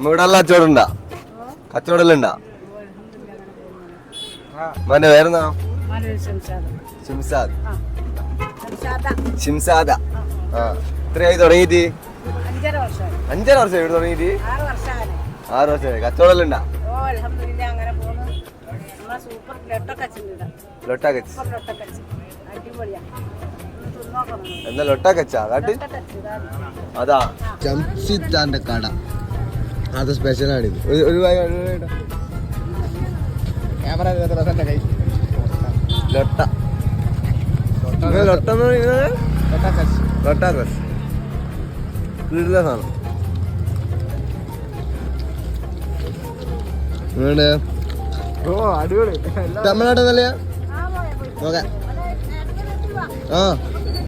ഇവിടെ എല്ലാ കച്ചവടം ഉണ്ടാ? കച്ചവടം ഉണ്ടാ? മോന്റെ പേരെന്താ? ഷിംസാദ്. ഷിംസാദ. ആ എത്രയായി തുടങ്ങിയിട്ട്? 5.5 വർഷം ഇവിടെ തുടങ്ങിയിട്ട്? 6 വർഷമായി. കച്ചവടം ഉണ്ടാ? ലൊട്ടാക്കച്ച്. എന്താ ലൊട്ടാക്കച്ചാ കാട്ട്? അതാ ജംഷിദാന്റെ കട. അത് സ്പെഷ്യലാണിത്. ഒരു ക്യാമറ ലൊട്ട ലൊട്ടെന്ന് പറയുന്നത് ലൊട്ടാക്കച്ച്. വീട്ടിലെ സാധനം അടിപൊളി. തമിഴ്നാട്ടിൽ നല്ലയാ? നോക്കാം. ആ